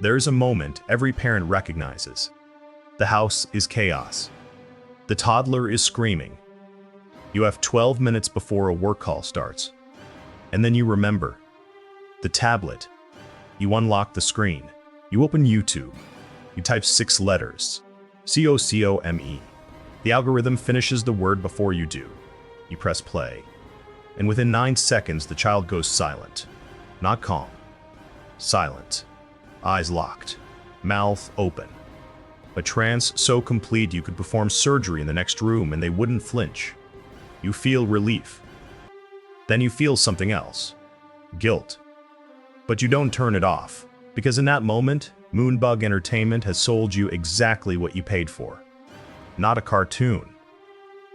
There is a moment every parent recognizes. The house is chaos. The toddler is screaming. You have 12 minutes before a work call starts. And then you remember. The tablet. You unlock the screen. You open YouTube. You type 6 letters. COCOME. The algorithm finishes the word before you do. You press play. And within 9 seconds, the child goes silent. Not calm. Silent. Eyes locked. Mouth open. A trance so complete you could perform surgery in the next room and they wouldn't flinch. You feel relief. Then you feel something else. Guilt. But you don't turn it off, because in that moment, Moonbug Entertainment has sold you exactly what you paid for. Not a cartoon.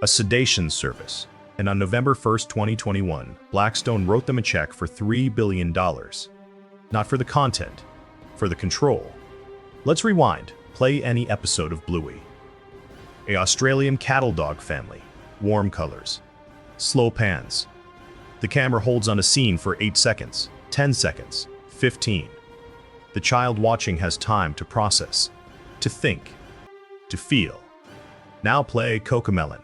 A sedation service. And on November 1st, 2021, Blackstone wrote them a check for $3 billion. Not for the content, for the control. Let's rewind. Play any episode of Bluey. A Australian cattle dog family. Warm colors. Slow pans. The camera holds on a scene for 8 seconds, 10 seconds, 15. The child watching has time to process, to think, to feel. Now play Cocomelon.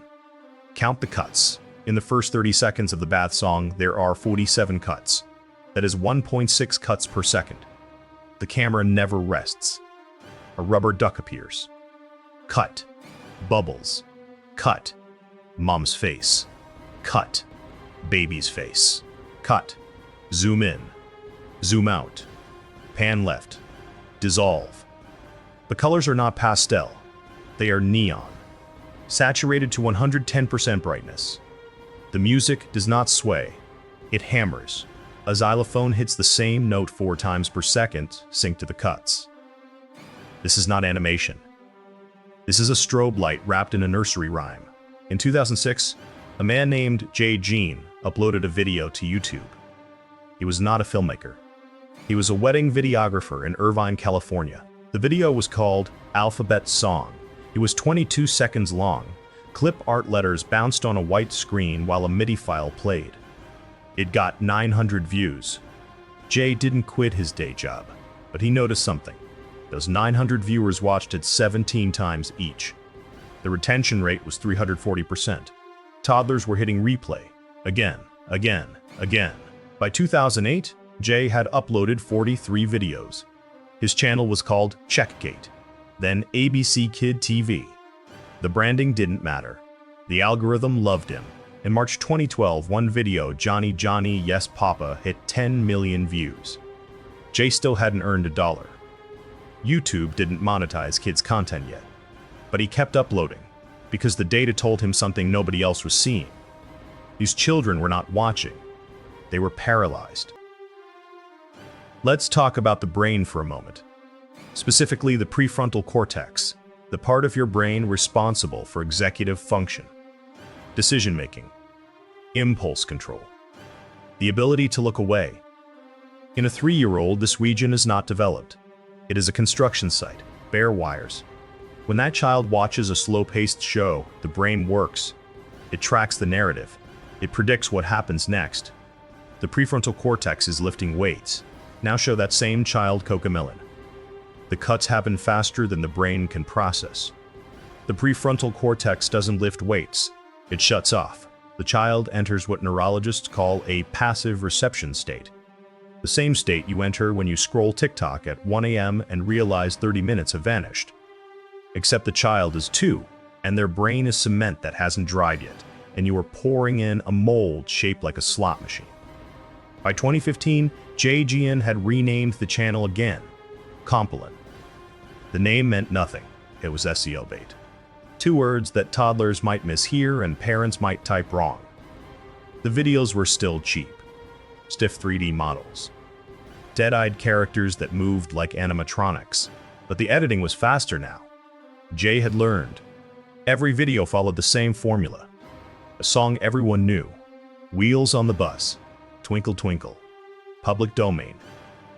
Count the cuts. In the first 30 seconds of the bath song, there are 47 cuts. That is 1.6 cuts per second. The camera never rests. A rubber duck appears. Cut. Bubbles. Cut. Mom's face. Cut. Baby's face. Cut. Zoom in. Zoom out. Pan left. Dissolve. The colors are not pastel. They are neon. Saturated to 110% brightness. The music does not sway. It hammers. A xylophone hits the same note 4 times per second, synced to the cuts. This is not animation. This is a strobe light wrapped in a nursery rhyme. In 2006, a man named Jay Jean uploaded a video to YouTube. He was not a filmmaker. He was a wedding videographer in Irvine, California. The video was called Alphabet Song. It was 22 seconds long. Clip art letters bounced on a white screen while a MIDI file played. It got 900 views. Jay didn't quit his day job, but he noticed something. Those 900 viewers watched it 17 times each. The retention rate was 340%. Toddlers were hitting replay. Again, again, again. By 2008, Jay had uploaded 43 videos. His channel was called Checkgate, then ABC Kid TV. The branding didn't matter. The algorithm loved him. In March 2012, one video, Johnny Johnny Yes Papa, hit 10 million views. Jay still hadn't earned $1. YouTube didn't monetize kids' content yet, but he kept uploading because the data told him something nobody else was seeing. These children were not watching. They were paralyzed. Let's talk about the brain for a moment. Specifically the prefrontal cortex, the part of your brain responsible for executive function, decision-making, impulse control, the ability to look away. In a 3-year-old, this region is not developed. It is a construction site, bare wires. When that child watches a slow-paced show, the brain works. It tracks the narrative. It predicts what happens next. The prefrontal cortex is lifting weights. Now show that same child Cocomelon. The cuts happen faster than the brain can process. The prefrontal cortex doesn't lift weights. It shuts off. The child enters what neurologists call a passive reception state. The same state you enter when you scroll TikTok at 1 a.m. and realize 30 minutes have vanished. Except the child is 2, and their brain is cement that hasn't dried yet, and you are pouring in a mold shaped like a slot machine. By 2015, JGN had renamed the channel again, Cocomelon. The name meant nothing. It was SEO bait. 2 words that toddlers might mishear and parents might type wrong. The videos were still cheap. Stiff 3D models. Dead-eyed characters that moved like animatronics. But the editing was faster now. Jay had learned. Every video followed the same formula. A song everyone knew. Wheels on the bus. Twinkle Twinkle. Public domain.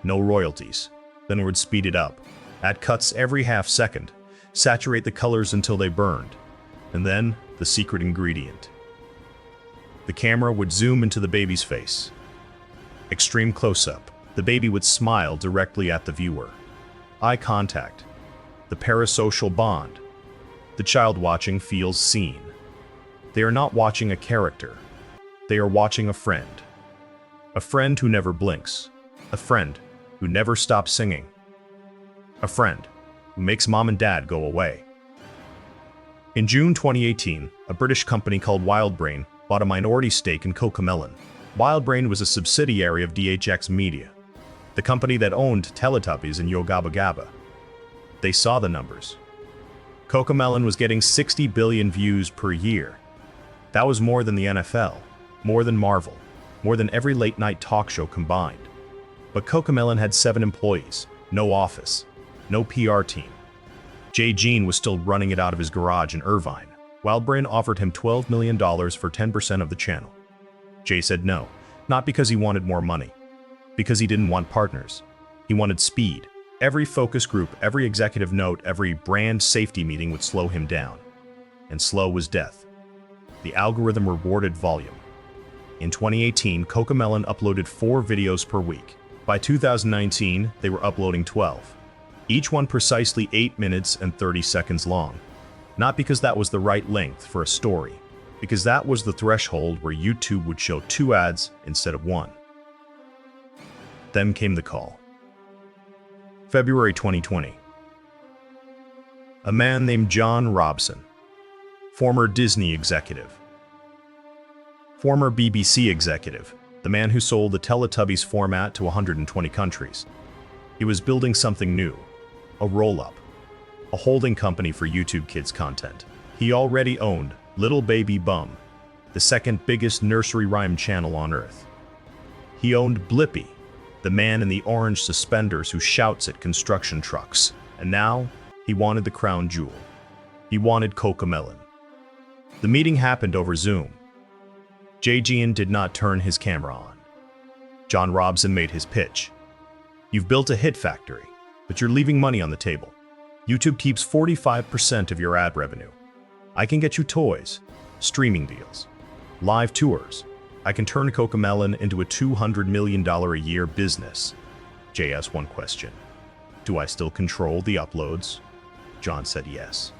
No royalties. Then it would speed it up. Add cuts every half second. Saturate the colors until they burned. And then, the secret ingredient. The camera would zoom into the baby's face. Extreme close-up. The baby would smile directly at the viewer. eye contact, the parasocial bond. The child watching feels seen. They are not watching a character. They are watching a friend. A friend who never blinks. A friend who never stops singing. A friend who makes mom and dad go away. In June 2018, a British company called WildBrain bought a minority stake in Cocomelon. WildBrain was a subsidiary of DHX Media, the company that owned Teletubbies and Yo Gabba Gabba. They saw the numbers. Cocomelon was getting 60 billion views per year. That was more than the NFL, more than Marvel, more than every late-night talk show combined. But Cocomelon had 7 employees, no office, no PR team. Jay Jean was still running it out of his garage in Irvine. WildBrain offered him $12 million for 10% of the channel. Jay said no, not because he wanted more money, because he didn't want partners. He wanted speed. Every focus group, every executive note, every brand safety meeting would slow him down. And slow was death. The algorithm rewarded volume. In 2018, Cocomelon uploaded 4 videos per week. By 2019, they were uploading 12. Each one precisely 8 minutes and 30 seconds long. Not because that was the right length for a story, because that was the threshold where YouTube would show 2 ads instead of 1. Then came the call. February 2020. A man named John Robson, former Disney executive, former BBC executive, the man who sold the Teletubbies format to 120 countries. He was building something new, a roll-up, a holding company for YouTube Kids content. He already owned Little Baby Bum, the second biggest nursery rhyme channel on earth. He owned Blippi, the man in the orange suspenders who shouts at construction trucks. And now, he wanted the crown jewel. He wanted Cocomelon. The meeting happened over Zoom. Jay Jean did not turn his camera on. John Robson made his pitch. You've built a hit factory, but you're leaving money on the table. YouTube keeps 45% of your ad revenue. I can get you toys, streaming deals, live tours. I can turn Cocomelon into a $200 million a year business. Jay asked one question. Do I still control the uploads? John said yes.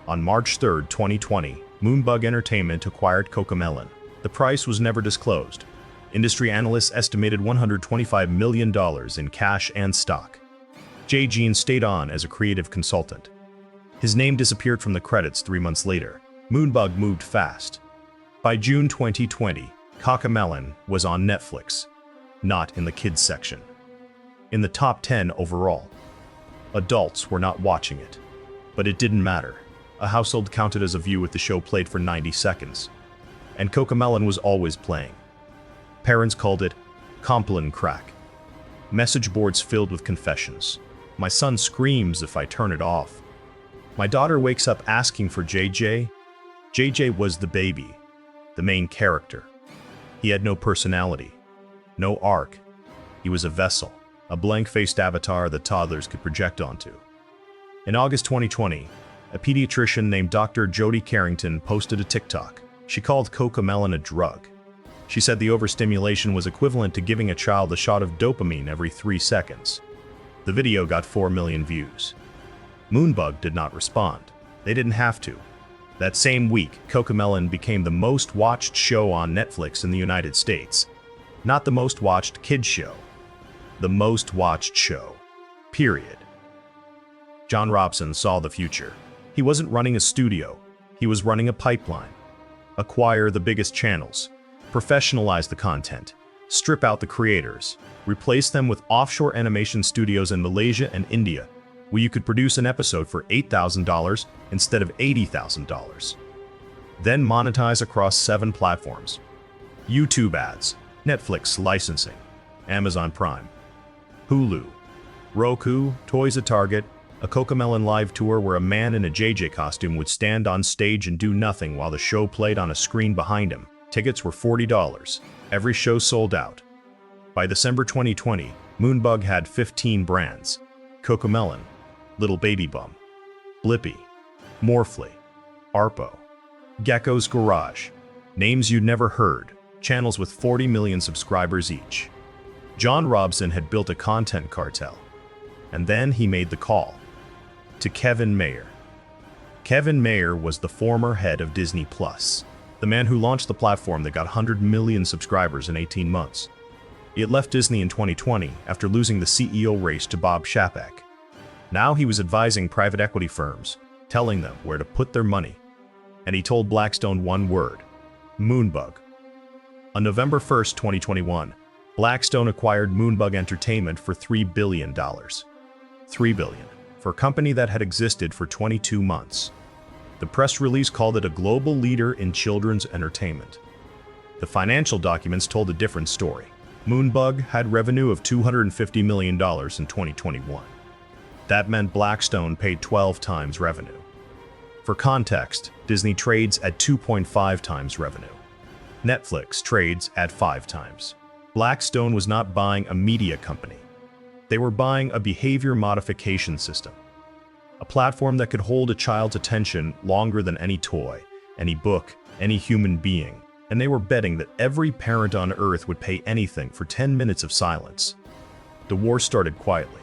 On March 3, 2020, Moonbug Entertainment acquired Cocomelon. The price was never disclosed. Industry analysts estimated $125 million in cash and stock. Jay Jean stayed on as a creative consultant. His name disappeared from the credits 3 months later. Moonbug moved fast. By June 2020, Cocomelon was on Netflix, not in the kids section. In the top 10 overall. Adults were not watching it. But it didn't matter. A household counted as a view if the show played for 90 seconds. And Cocomelon was always playing. Parents called it Compline crack. Message boards filled with confessions. My son screams if I turn it off. My daughter wakes up asking for JJ. JJ was the baby, the main character. He had no personality, no arc. He was a vessel, a blank-faced avatar that toddlers could project onto. In August 2020, a pediatrician named Dr. Jody Carrington posted a TikTok. She called Cocomelon a drug. She said the overstimulation was equivalent to giving a child a shot of dopamine every 3 seconds. The video got 4 million views. Moonbug did not respond. They didn't have to. That same week, Cocomelon became the most watched show on Netflix in the United States. Not the most watched kids show. The most watched show. Period. John Robson saw the future. He wasn't running a studio. He was running a pipeline. Acquire the biggest channels. Professionalize the content. Strip out the creators. Replace them with offshore animation studios in Malaysia and India, where you could produce an episode for $8,000 instead of $80,000. Then monetize across 7 platforms. YouTube ads, Netflix licensing, Amazon Prime, Hulu, Roku, Toys at Target, a Cocomelon live tour where a man in a JJ costume would stand on stage and do nothing while the show played on a screen behind him. Tickets were $40. Every show sold out. By December 2020, Moonbug had 15 brands. Cocomelon, Little Baby Bum, Blippi, Morphly, Arpo, Gecko's Garage, names you'd never heard, channels with 40 million subscribers each. John Robson had built a content cartel. And then he made the call to Kevin Mayer. Kevin Mayer was the former head of Disney Plus, the man who launched the platform that got 100 million subscribers in 18 months. He had left Disney in 2020 after losing the CEO race to Bob Chapek. Now he was advising private equity firms, telling them where to put their money. And he told Blackstone one word: Moonbug. On November 1st, 2021, Blackstone acquired Moonbug Entertainment for $3 billion. $3 billion, for a company that had existed for 22 months. The press release called it a global leader in children's entertainment. The financial documents told a different story. Moonbug had revenue of $250 million in 2021. That meant Blackstone paid 12 times revenue. For context, Disney trades at 2.5 times revenue. Netflix trades at 5 times. Blackstone was not buying a media company. They were buying a behavior modification system. A platform that could hold a child's attention longer than any toy, any book, any human being. And they were betting that every parent on Earth would pay anything for 10 minutes of silence. The war started quietly.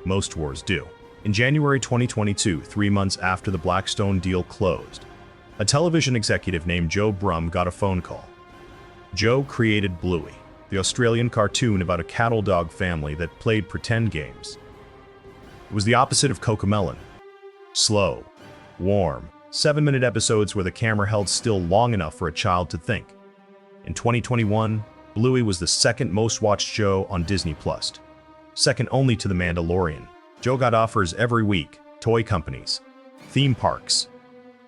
Most wars do. In January 2022, 3 months after the Blackstone deal closed, a television executive named Joe Brum got a phone call. Joe created Bluey, the Australian cartoon about a cattle dog family that played pretend games. It was the opposite of Cocomelon. Slow, warm, 7-minute episodes where the camera held still long enough for a child to think. In 2021, Bluey was the second most watched show on Disney Plus, second only to The Mandalorian. Joe got offers every week: toy companies, theme parks.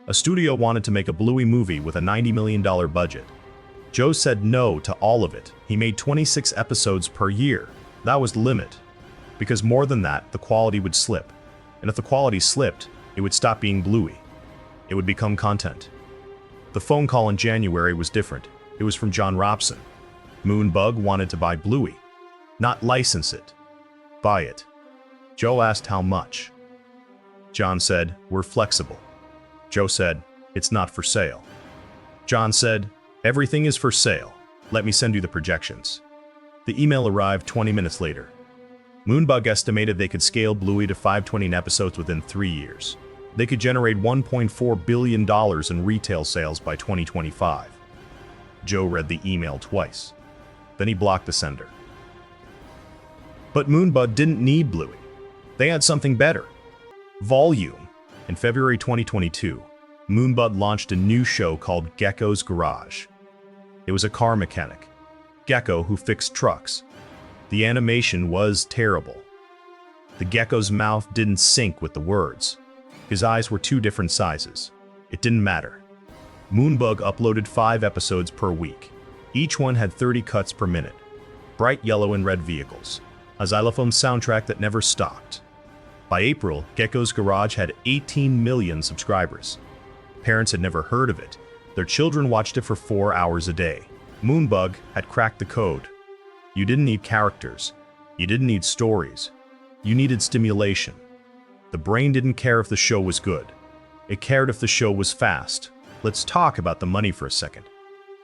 A studio wanted to make a Bluey movie with a $90 million budget. Joe said no to all of it. He made 26 episodes per year. That was the limit. Because more than that, the quality would slip. And if the quality slipped, it would stop being Bluey. It would become content. The phone call in January was different. It was from John Robson. Moonbug wanted to buy Bluey. Not license it. Buy it. Joe asked how much. John said, "We're flexible." Joe said, "It's not for sale." John said, "Everything is for sale. Let me send you the projections." The email arrived 20 minutes later. Moonbug estimated they could scale Bluey to 520 episodes within 3 years. They could generate $1.4 billion in retail sales by 2025. Joe read the email twice. Then he blocked the sender. But Moonbug didn't need Bluey. They had something better: volume. In February 2022, Moonbug launched a new show called Gecko's Garage. It was a car mechanic, Gecko, who fixed trucks. The animation was terrible. The gecko's mouth didn't sync with the words. His eyes were 2 different sizes. It didn't matter. Moonbug uploaded 5 episodes per week. Each one had 30 cuts per minute. Bright yellow and red vehicles. A xylophone soundtrack that never stopped. By April, Gecko's Garage had 18 million subscribers. Parents had never heard of it. Their children watched it for 4 hours a day. Moonbug had cracked the code. You didn't need characters. You didn't need stories. You needed stimulation. The brain didn't care if the show was good. It cared if the show was fast. Let's talk about the money for a second.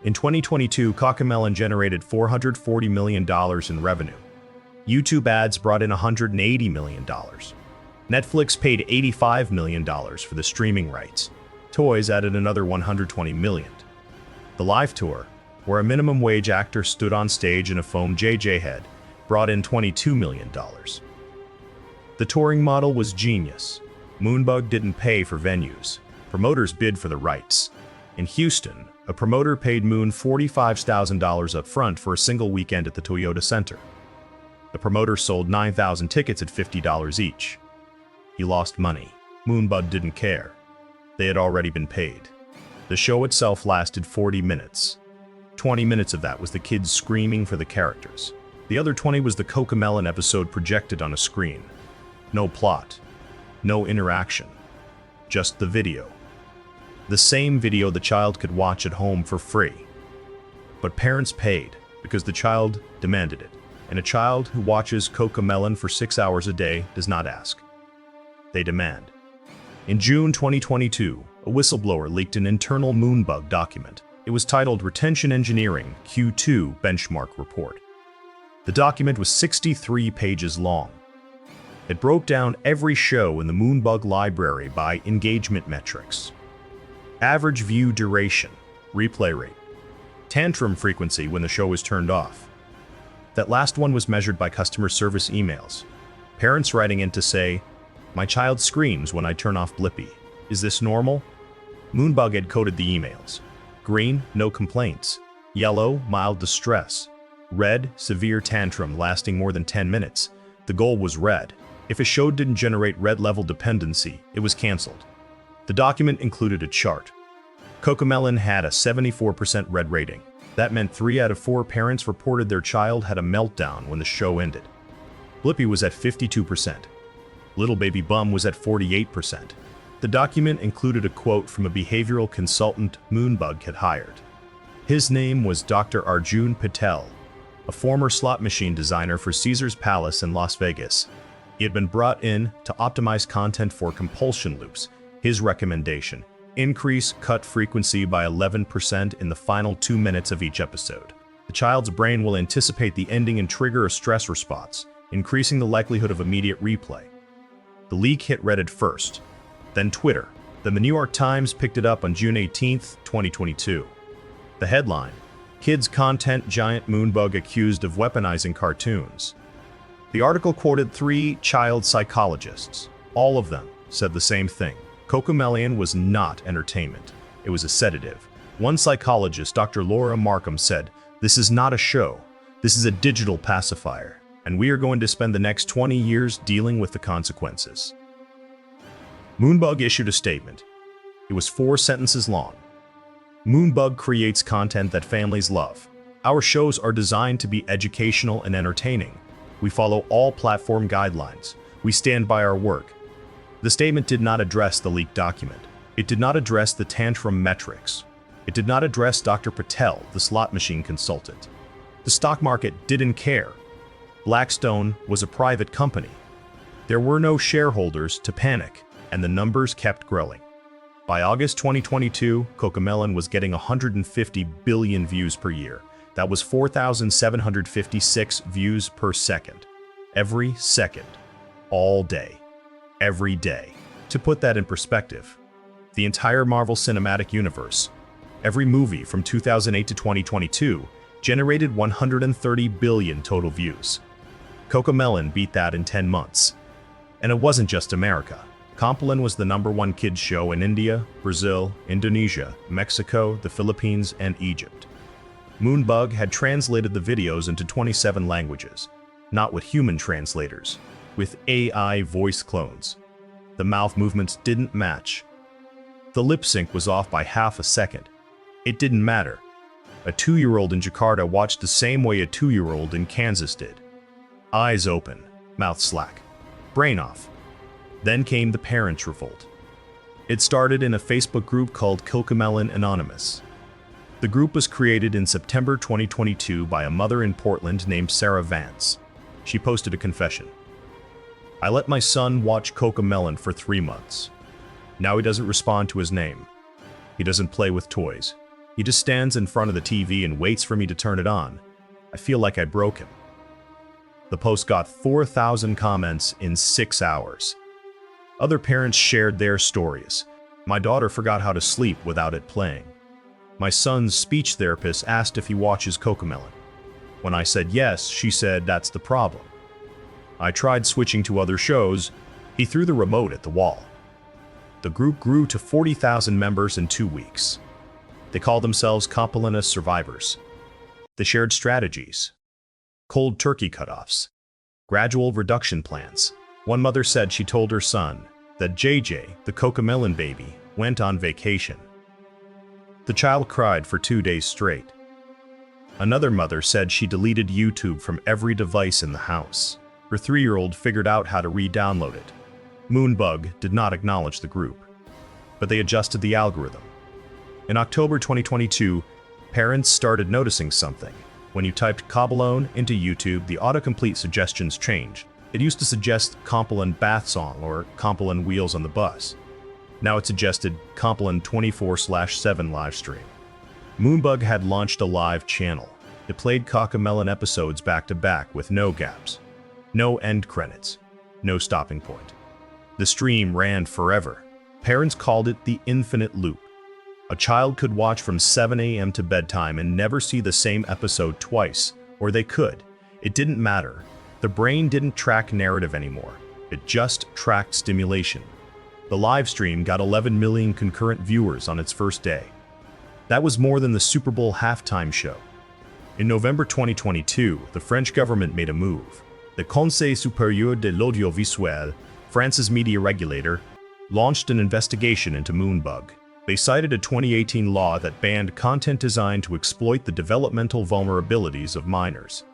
In 2022, Cocomelon generated $440 million in revenue. YouTube ads brought in $180 million. Netflix paid $85 million for the streaming rights. Toys added another $120 million. The live tour, where a minimum wage actor stood on stage in a foam JJ head, brought in $22 million. The touring model was genius. Moonbug didn't pay for venues. Promoters bid for the rights. In Houston, a promoter paid Moon $45,000 up front for a single weekend at the Toyota Center. The promoter sold 9,000 tickets at $50 each. He lost money. Moonbug didn't care. They had already been paid. The show itself lasted 40 minutes. 20 minutes of that was the kids screaming for the characters. The other 20 was the Cocomelon episode projected on a screen. No plot. No interaction. Just the video. The same video the child could watch at home for free. But parents paid because the child demanded it. And a child who watches Cocomelon for 6 hours a day does not ask. They demand. In June 2022, a whistleblower leaked an internal Moonbug document. It was titled Retention Engineering Q2 Benchmark Report. The document was 63 pages long. It broke down every show in the Moonbug library by engagement metrics. Average view duration, replay rate, tantrum frequency when the show was turned off. That last one was measured by customer service emails. Parents writing in to say, "My child screams when I turn off Blippi. Is this normal?" Moonbug had coded the emails. Green, no complaints. Yellow, mild distress. Red, severe tantrum lasting more than 10 minutes. The goal was red. If a show didn't generate red level dependency, it was canceled. The document included a chart. Cocomelon had a 74% red rating. That meant 3 out of 4 parents reported their child had a meltdown when the show ended. Blippi was at 52%. Little Baby Bum was at 48%. The document included a quote from a behavioral consultant Moonbug had hired. His name was Dr. Arjun Patel, a former slot machine designer for Caesar's Palace in Las Vegas. He had been brought in to optimize content for compulsion loops. His recommendation: increase cut frequency by 11% in the final 2 minutes of each episode. The child's brain will anticipate the ending and trigger a stress response, increasing the likelihood of immediate replay. The leak hit Reddit first, then Twitter. Then the New York Times picked it up on June 18, 2022. The headline: Kids Content Giant Moonbug Accused of Weaponizing Cartoons. The article quoted 3 child psychologists. All of them said the same thing. Cocomelon was not entertainment. It was a sedative. One psychologist, Dr. Laura Markham, said, "This is not a show. This is a digital pacifier, and we are going to spend the next 20 years dealing with the consequences." Moonbug issued a statement. It was 4 sentences long. Moonbug creates content that families love. Our shows are designed to be educational and entertaining. We follow all platform guidelines. We stand by our work. The statement did not address the leaked document. It did not address the tantrum metrics. It did not address Dr. Patel, the slot machine consultant. The stock market didn't care. Blackstone was a private company. There were no shareholders to panic, and the numbers kept growing. By August 2022, Cocomelon was getting 150 billion views per year. That was 4,756 views per second. Every second. All day. Every day. To put that in perspective, the entire Marvel Cinematic Universe, every movie from 2008 to 2022, generated 130 billion total views. Cocomelon beat that in 10 months. And it wasn't just America. Cocomelon was the #1 kids show in India, Brazil, Indonesia, Mexico, the Philippines, and Egypt. Moonbug had translated the videos into 27 languages, not with human translators, with AI voice clones. The mouth movements didn't match. The lip sync was off by half a second. It didn't matter. A 2-year-old in Jakarta watched the same way a 2-year-old in Kansas did. Eyes open, mouth slack, brain off. Then came the parents' revolt. It started in a Facebook group called Cocomelon Anonymous. The group was created in September 2022 by a mother in Portland named Sarah Vance. She posted a confession. "I let my son watch Cocomelon for 3 months. Now he doesn't respond to his name. He doesn't play with toys. He just stands in front of the TV and waits for me to turn it on. I feel like I broke him." The post got 4,000 comments in 6 hours. Other parents shared their stories. "My daughter forgot how to sleep without it playing. My son's speech therapist asked if he watches Cocomelon. When I said yes, she said that's the problem. I tried switching to other shows. He threw the remote at the wall." The group grew to 40,000 members in 2 weeks. They called themselves Cocomelon survivors. They shared strategies, cold turkey cutoffs, gradual reduction plans. One mother said she told her son that JJ, the Cocomelon baby, went on vacation. The child cried for 2 days straight. Another mother said she deleted YouTube from every device in the house. Her 3-year-old figured out how to re-download it. Moonbug did not acknowledge the group, but they adjusted the algorithm. In October 2022, parents started noticing something. When you typed Cocomelon into YouTube, the autocomplete suggestions changed. It used to suggest Cocomelon bath song or Cocomelon wheels on the bus. Now it suggested Cocomelon 24/7 live stream. Moonbug had launched a live channel. It played Cocomelon episodes back to back with no gaps, no end credits. no stopping point. The stream ran forever. Parents called it the infinite loop. A child could watch from 7 a.m. to bedtime and never see the same episode twice, or they could. It didn't matter. The brain didn't track narrative anymore. It just tracked stimulation. The live stream got 11 million concurrent viewers on its first day. That was more than the Super Bowl halftime show. In November 2022, the French government made a move. The Conseil supérieur de l'audiovisuel, France's media regulator, launched an investigation into Moonbug. They cited a 2018 law that banned content designed to exploit the developmental vulnerabilities of minors.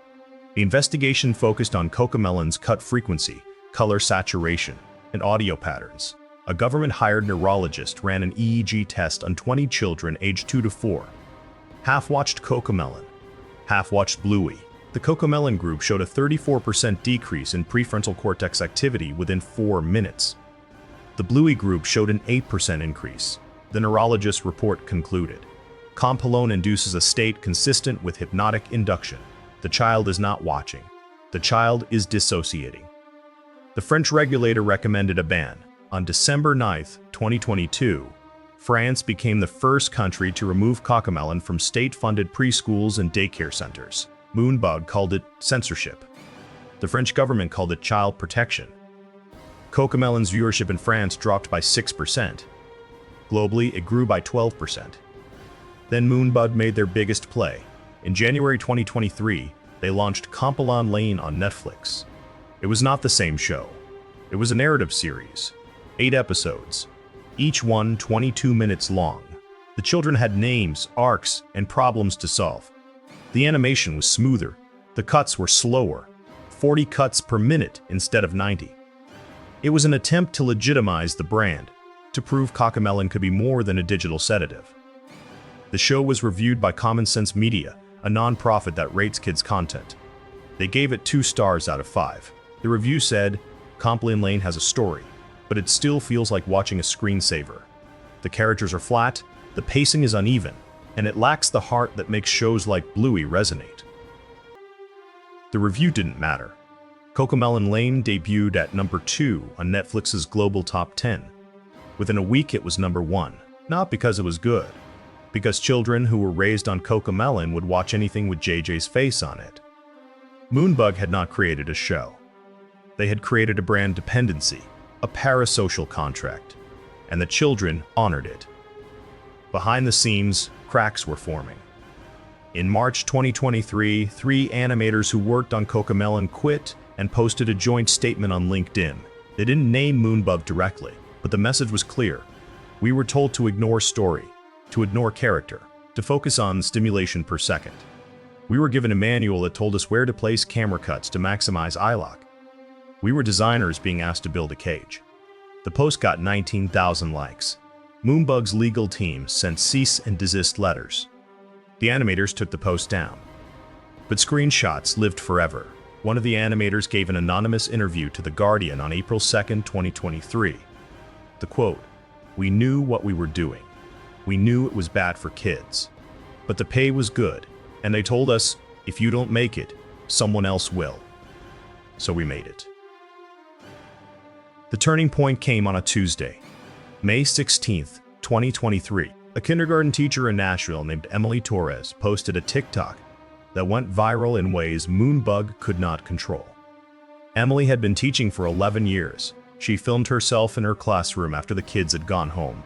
The investigation focused on Cocomelon's cut frequency, color saturation, and audio patterns. A government-hired neurologist ran an EEG test on 20 children aged 2 to 4. Half watched Cocomelon, half watched Blippi. The Cocomelon group showed a 34% decrease in prefrontal cortex activity within 4 minutes. The Blippi group showed an 8% increase. The neurologist's report concluded. Cocomelon induces a state consistent with hypnotic induction. The child is not watching. The child is dissociating. The French regulator recommended a ban. On December 9, 2022, France became the first country to remove Cocomelon from state-funded preschools and daycare centers. Moonbug called it censorship. The French government called it child protection. Cocomelon's viewership in France dropped by 6%. Globally, it grew by 12%. Then Moonbug made their biggest play. In January 2023, they launched Cocomelon on Netflix. It was not the same show. It was a narrative series, 8 episodes, each one 22 minutes long. The children had names, arcs, and problems to solve. The animation was smoother. The cuts were slower, 40 cuts per minute instead of 90. It was an attempt to legitimize the brand, to prove Cocomelon could be more than a digital sedative. The show was reviewed by Common Sense Media, a non-profit that rates kids' content. They gave it 2 stars out of 5. The review said, Cocomelon has a story, but it still feels like watching a screensaver. The characters are flat, the pacing is uneven, and it lacks the heart that makes shows like Blippi resonate. The review didn't matter. Cocomelon debuted at number 2 on Netflix's global top 10. Within a week it was number 1, not because it was good, because children who were raised on Cocomelon would watch anything with JJ's face on it. Moonbug had not created a show. They had created a brand dependency, a parasocial contract, and the children honored it. Behind the scenes, cracks were forming. In March 2023, 3 animators who worked on Cocomelon quit and posted a joint statement on LinkedIn. They didn't name Moonbug directly, but the message was clear. We were told to ignore story, to ignore character, to focus on stimulation per second. We were given a manual that told us where to place camera cuts to maximize eye lock. We were designers being asked to build a cage. The post got 19,000 likes. Moonbug's legal team sent cease and desist letters. The animators took the post down. But screenshots lived forever. One of the animators gave an anonymous interview to The Guardian on April 2, 2023. The quote, "We knew what we were doing. We knew it was bad for kids. But the pay was good, and they told us, if you don't make it, someone else will. So we made it." The turning point came on a Tuesday, May 16, 2023. A kindergarten teacher in Nashville named Emily Torres posted a TikTok that went viral in ways Moonbug could not control. Emily had been teaching for 11 years. She filmed herself in her classroom after the kids had gone home.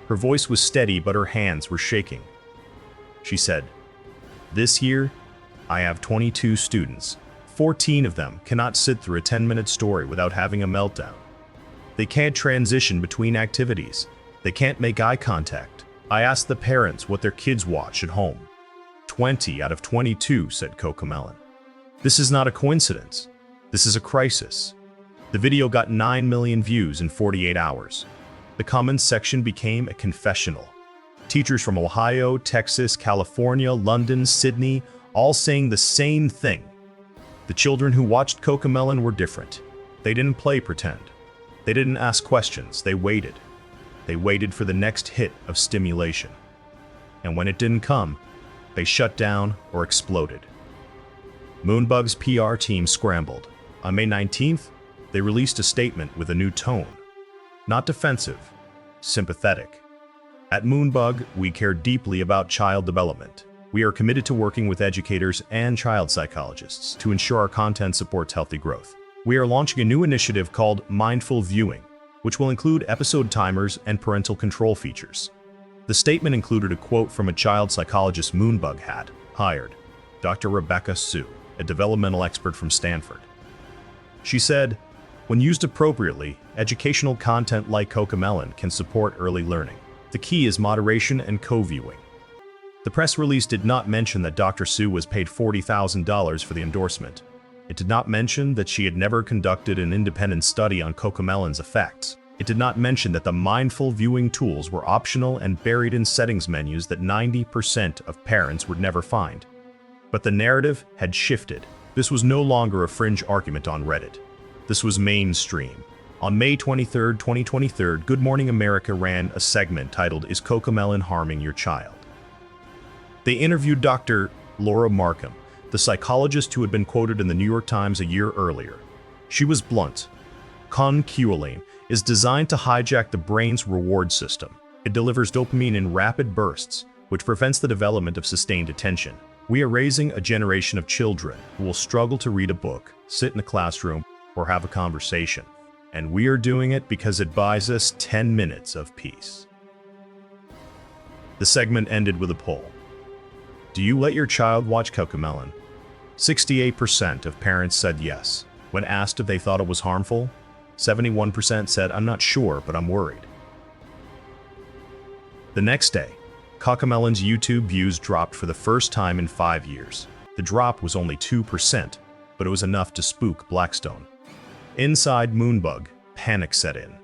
Her voice was steady, but her hands were shaking. She said, "This year, I have 22 students. 14 of them cannot sit through a 10-minute story without having a meltdown. They can't transition between activities. They can't make eye contact. I asked the parents what their kids watch at home. 20 out of 22 said Cocomelon. This is not a coincidence. This is a crisis." The video got 9 million views in 48 hours. The comments section became a confessional. Teachers from Ohio, Texas, California, London, Sydney, all saying the same thing. The children who watched Cocomelon were different. They didn't play pretend. They didn't ask questions. They waited. They waited for the next hit of stimulation. And when it didn't come, they shut down or exploded. Moonbug's PR team scrambled. On May 19th, they released a statement with a new tone. Not defensive, sympathetic. At Moonbug, we care deeply about child development. We are committed to working with educators and child psychologists to ensure our content supports healthy growth. We are launching a new initiative called Mindful Viewing, which will include episode timers and parental control features. The statement included a quote from a child psychologist Moonbug had hired, Dr. Rebecca Sue, a developmental expert from Stanford. She said, "When used appropriately, educational content like Cocomelon can support early learning. The key is moderation and co-viewing." The press release did not mention that Dr. Sue was paid $40,000 for the endorsement. It did not mention that she had never conducted an independent study on Cocomelon's effects. It did not mention that the mindful viewing tools were optional and buried in settings menus that 90% of parents would never find. But the narrative had shifted. This was no longer a fringe argument on Reddit. This was mainstream. On May 23, 2023, Good Morning America ran a segment titled, "Is Cocomelon Harming Your Child?" They interviewed Dr. Laura Markham, the psychologist who had been quoted in the New York Times a year earlier. She was blunt. Cocomelon is designed to hijack the brain's reward system. It delivers dopamine in rapid bursts, which prevents the development of sustained attention. We are raising a generation of children who will struggle to read a book, sit in a classroom, or have a conversation. And we are doing it because it buys us 10 minutes of peace. The segment ended with a poll. Do you let your child watch Cocomelon? 68% of parents said yes. When asked if they thought it was harmful, 71% said, "I'm not sure, but I'm worried." The next day, Cocomelon's YouTube views dropped for the first time in 5 years. The drop was only 2%, but it was enough to spook Blackstone. Inside Moonbug, panic set in.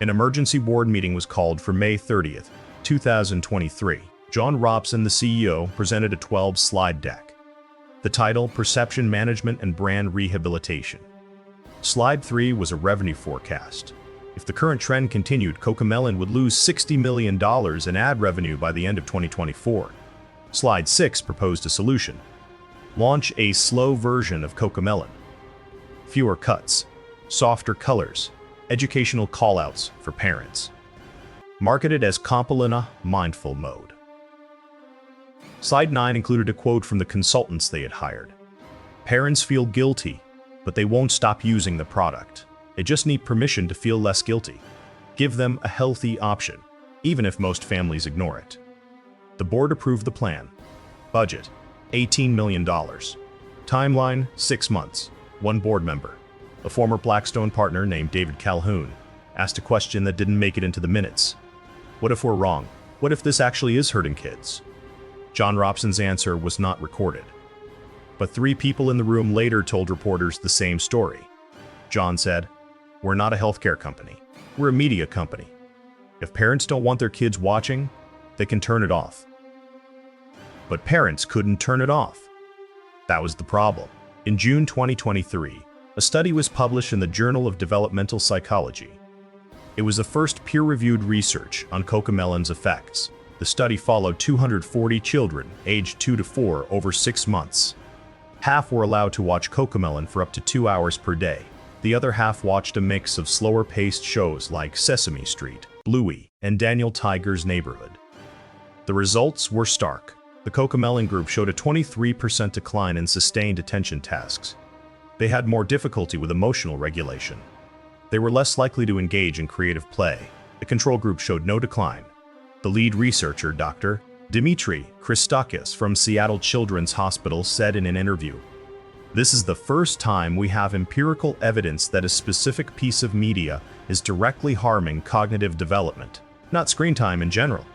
An emergency board meeting was called for May 30th, 2023. John Robson, the CEO, presented a 12-slide deck. The title, Perception Management and Brand Rehabilitation. Slide 3 was a revenue forecast. If the current trend continued, Cocomelon would lose $60 million in ad revenue by the end of 2024. Slide 6 proposed a solution. Launch a slow version of Cocomelon. Fewer cuts, softer colors, educational callouts for parents. Marketed as Cocomelon Mindful Mode. Slide 9 included a quote from the consultants they had hired. Parents feel guilty, but they won't stop using the product. They just need permission to feel less guilty. Give them a healthy option, even if most families ignore it. The board approved the plan. Budget, $18 million. Timeline, 6 months. One board member, a former Blackstone partner named David Calhoun, asked a question that didn't make it into the minutes. What if we're wrong? What if this actually is hurting kids? John Robson's answer was not recorded. But 3 people in the room later told reporters the same story. John said, "We're not a healthcare company. We're a media company. If parents don't want their kids watching, they can turn it off." But parents couldn't turn it off. That was the problem. In June 2023, a study was published in the Journal of Developmental Psychology. It was the first peer-reviewed research on Cocomelon's effects. The study followed 240 children aged 2 to 4 over 6 months. Half were allowed to watch Cocomelon for up to 2 hours per day. The other half watched a mix of slower-paced shows like Sesame Street, Bluey, and Daniel Tiger's Neighborhood. The results were stark. The Cocomelon group showed a 23% decline in sustained attention tasks. They had more difficulty with emotional regulation. They were less likely to engage in creative play. The control group showed no decline. The lead researcher, Dr. Dimitri Christakis from Seattle Children's Hospital, said in an interview, "This is the first time we have empirical evidence that a specific piece of media is directly harming cognitive development, not screen time in general."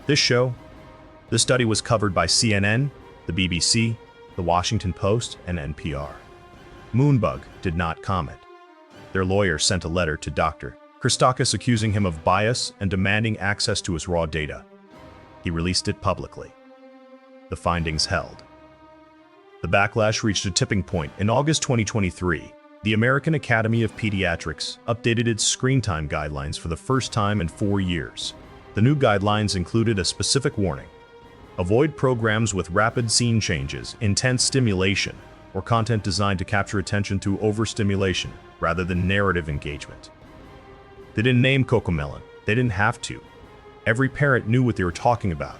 This study was covered by CNN, the BBC, the Washington Post, and NPR. Moonbug did not comment. Their lawyer sent a letter to Dr. Christakis accusing him of bias and demanding access to his raw data. He released it publicly. The findings held. The backlash reached a tipping point. In August 2023, the American Academy of Pediatrics updated its screen time guidelines for the first time in 4 years. The new guidelines included a specific warning. Avoid programs with rapid scene changes, intense stimulation, or content designed to capture attention through overstimulation. rather than narrative engagement. They didn't name Cocomelon. They didn't have to. Every parent knew what they were talking about.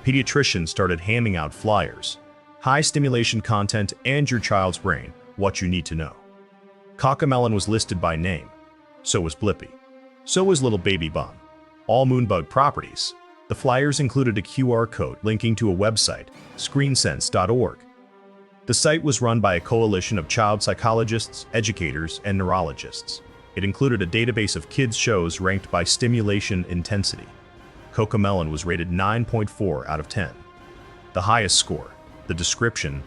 Pediatricians started handing out flyers. High stimulation content and your child's brain, what you need to know. Cocomelon was listed by name. So was Blippi. So was Little Baby Bum. All Moonbug properties. The flyers included a QR code linking to a website, screensense.org. The site was run by a coalition of child psychologists, educators, and neurologists. It included a database of kids' shows ranked by stimulation intensity. Cocomelon was rated 9.4 out of 10. The highest score, the description,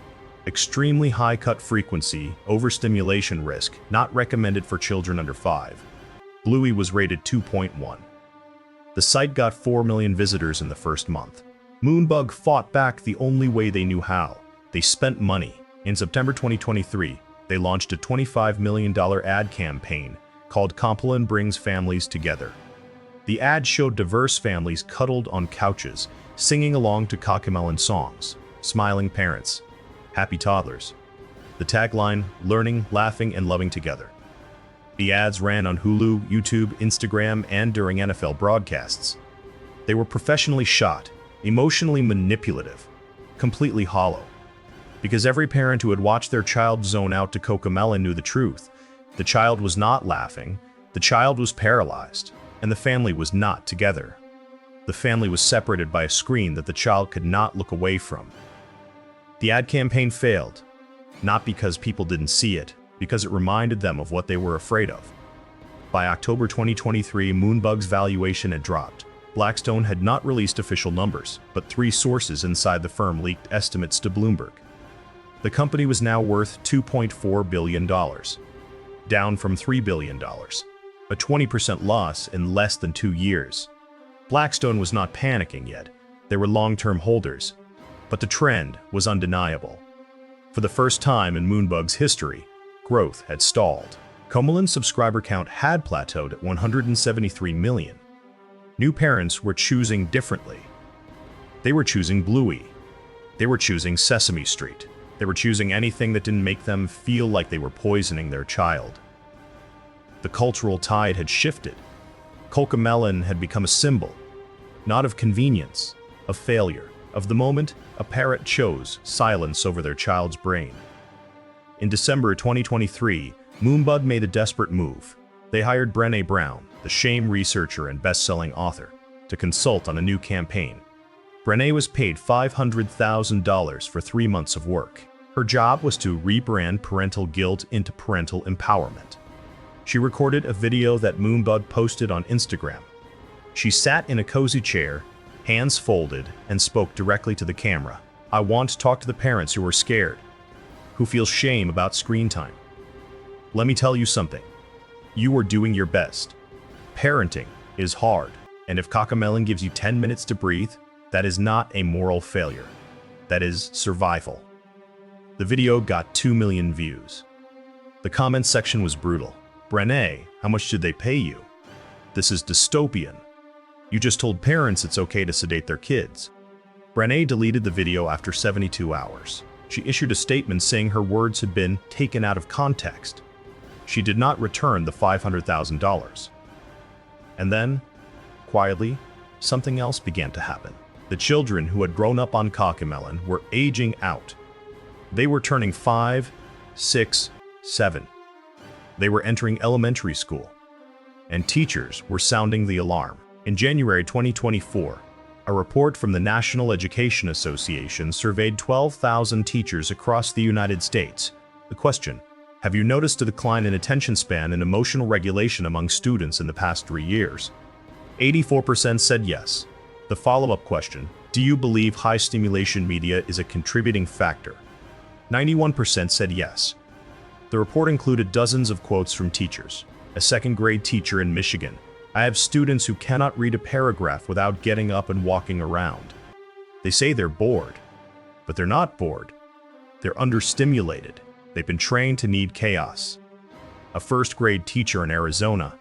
extremely high cut frequency, overstimulation risk, not recommended for children under 5. Bluey was rated 2.1. The site got 4 million visitors in the first month. Moonbug fought back the only way they knew how. They spent money. In September 2023, they launched a $25 million ad campaign called Cocomelon Brings Families Together. The ad showed diverse families cuddled on couches, singing along to Cocomelon songs, smiling parents, happy toddlers. The tagline, learning, laughing, and loving together. The ads ran on Hulu, YouTube, Instagram, and during NFL broadcasts. They were professionally shot, emotionally manipulative, completely hollow. Because every parent who had watched their child zone out to Cocomelon knew the truth. The child was not laughing, the child was paralyzed, and the family was not together. The family was separated by a screen that the child could not look away from. The ad campaign failed, not because people didn't see it, because it reminded them of what they were afraid of. By October 2023, Moonbug's valuation had dropped. Blackstone had not released official numbers, but 3 sources inside the firm leaked estimates to Bloomberg. The company was now worth $2.4 billion, down from $3 billion, a 20% loss in less than 2 years. Blackstone was not panicking yet. They were long-term holders, but the trend was undeniable. For the first time in Moonbug's history, growth had stalled. Cocomelon's subscriber count had plateaued at 173 million. New parents were choosing differently. They were choosing Bluey. They were choosing Sesame Street. They were choosing anything that didn't make them feel like they were poisoning their child. The cultural tide had shifted. Cocomelon had become a symbol, not of convenience, of failure, of the moment a parent chose silence over their child's brain. In December 2023, Moonbug made a desperate move. They hired Rene, the shame researcher and best-selling author, to consult on a new campaign. Rene was paid $500,000 for 3 months of work. Her job was to rebrand parental guilt into parental empowerment. She recorded a video that Moonbug posted on Instagram. She sat in a cozy chair, hands folded, and spoke directly to the camera. "I want to talk to the parents who are scared, who feel shame about screen time. Let me tell you something. You are doing your best. Parenting is hard, and if Cocomelon gives you 10 minutes to breathe, that is not a moral failure. That is survival." The video got 2 million views. The comments section was brutal. "Rene, how much did they pay you? This is dystopian. You just told parents it's okay to sedate their kids." Rene deleted the video after 72 hours. She issued a statement saying her words had been taken out of context. She did not return the $500,000. And then, quietly, something else began to happen. The children who had grown up on Cocomelon were aging out. They were turning 5, 6, 7. They were entering elementary school, and teachers were sounding the alarm. In January 2024, a report from the National Education Association surveyed 12,000 teachers across the United States. The question: have you noticed a decline in attention span and emotional regulation among students in the past 3 years? 84% said yes. The follow-up question: do you believe high stimulation media is a contributing factor? 91% said yes. The report included dozens of quotes from teachers. A second-grade teacher in Michigan: "I have students who cannot read a paragraph without getting up and walking around. They say they're bored, but they're not bored. They're understimulated. They've been trained to need chaos." A first-grade teacher in Arizona: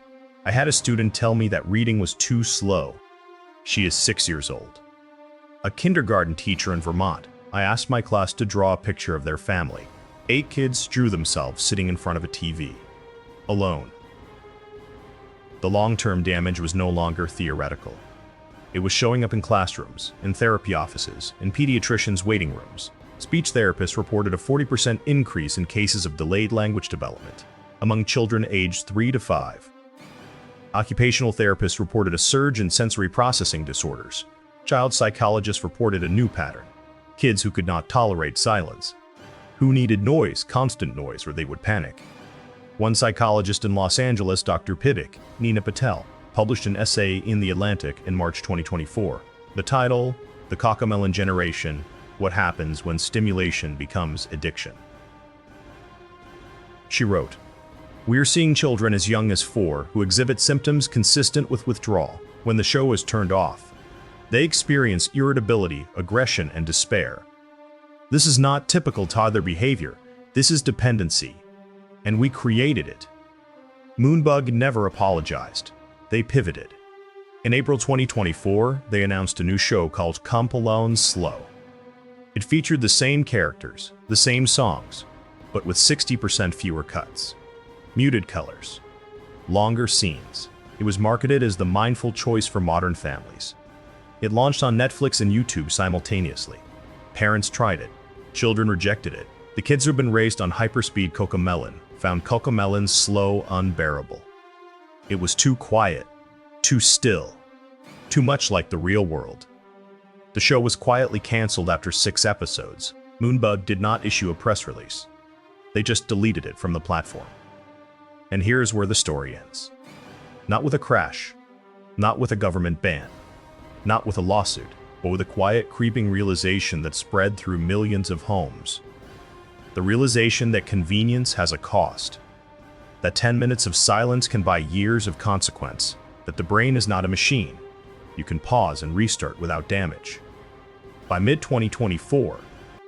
"I had a student tell me that reading was too slow. She is 6 years old." A kindergarten teacher in Vermont: "I asked my class to draw a picture of their family. 8 kids drew themselves sitting in front of a TV. alone. The long-term damage was no longer theoretical. It was showing up in classrooms, in therapy offices, in pediatricians' waiting rooms. Speech therapists reported a 40% increase in cases of delayed language development among children aged 3 to 5. Occupational therapists reported a surge in sensory processing disorders. Child psychologists reported a new pattern: kids who could not tolerate silence, who needed noise, constant noise, or they would panic. One psychologist in Los Angeles, Dr. Pivik, Nina Patel, published an essay in The Atlantic in March 2024. The title, "The Cocomelon Generation: What Happens When Stimulation Becomes Addiction." She wrote, "We are seeing children as young as 4 who exhibit symptoms consistent with withdrawal. When the show is turned off, they experience irritability, aggression, and despair. This is not typical toddler behavior. This is dependency. And we created it." Moonbug never apologized. They pivoted. In April 2024, they announced a new show called Cocomelon Slow. It featured the same characters, the same songs, but with 60% fewer cuts, muted colors, longer scenes. It was marketed as the mindful choice for modern families. It launched on Netflix and YouTube simultaneously. Parents tried it. Children rejected it. The kids who've been raised on hyperspeed Cocomelon found Cocomelon Slow unbearable. It was too quiet, too still, too much like the real world. The show was quietly canceled after 6 episodes. Moonbug did not issue a press release. They just deleted it from the platform. And here's where the story ends. Not with a crash, not with a government ban, not with a lawsuit, but with a quiet, creeping realization that spread through millions of homes. The realization that convenience has a cost, that 10 minutes of silence can buy years of consequence, that the brain is not a machine. You can pause and restart without damage. By mid-2024,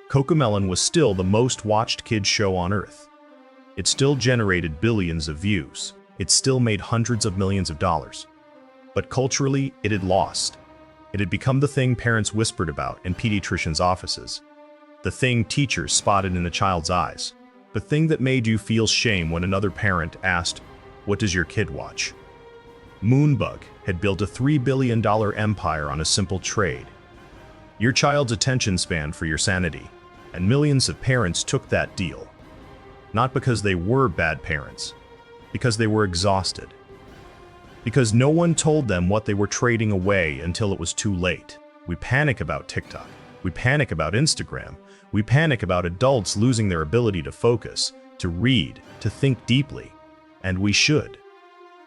Cocomelon was still the most watched kids show on Earth. It still generated billions of views. It still made hundreds of millions of dollars. But culturally, it had lost. It had become the thing parents whispered about in pediatricians' offices, the thing teachers spotted in a child's eyes, the thing that made you feel shame when another parent asked, "What does your kid watch?" Moonbug had built a $3 billion empire on a simple trade: your child's attention span for your sanity, and millions of parents took that deal. Not because they were bad parents, because they were exhausted. Because no one told them what they were trading away until it was too late. We panic about TikTok. We panic about Instagram. We panic about adults losing their ability to focus, to read, to think deeply. And we should.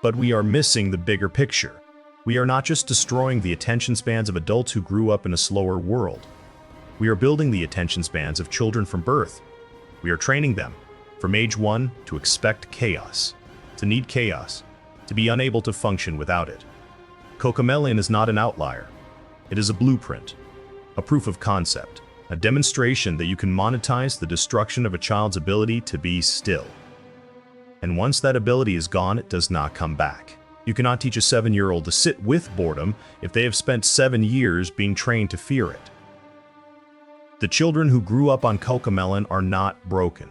But we are missing the bigger picture. We are not just destroying the attention spans of adults who grew up in a slower world. We are building the attention spans of children from birth. We are training them, from age 1, to expect chaos, to need chaos, to be unable to function without it. Cocomelon is not an outlier. It is a blueprint, a proof of concept, a demonstration that you can monetize the destruction of a child's ability to be still. And once that ability is gone, it does not come back. You cannot teach a 7-year-old to sit with boredom if they have spent 7 years being trained to fear it. The children who grew up on Cocomelon are not broken,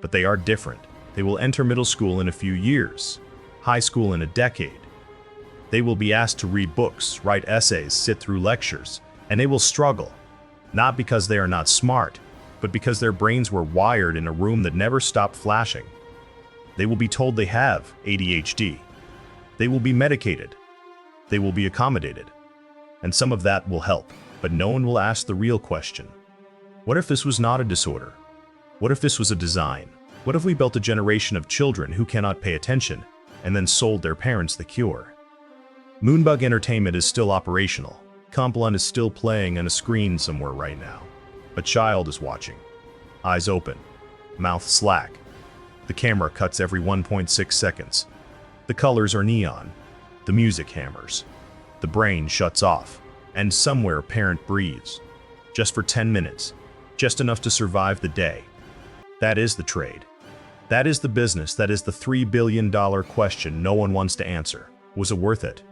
but they are different. They will enter middle school in a few years, high school in a decade. They will be asked to read books, write essays, sit through lectures, and they will struggle, not because they are not smart, but because their brains were wired in a room that never stopped flashing. They will be told they have ADHD. They will be medicated. They will be accommodated. And some of that will help, but no one will ask the real question. What if this was not a disorder? What if this was a design? What if we built a generation of children who cannot pay attention and then sold their parents the cure? Moonbug Entertainment is still operational. Cocomelon is still playing on a screen somewhere right now. A child is watching. Eyes open. Mouth slack. The camera cuts every 1.6 seconds. The colors are neon. The music hammers. The brain shuts off. And somewhere a parent breathes. Just for 10 minutes. Just enough to survive the day. That is the trade. That is the business. That is the $3 billion question no one wants to answer. Was it worth it?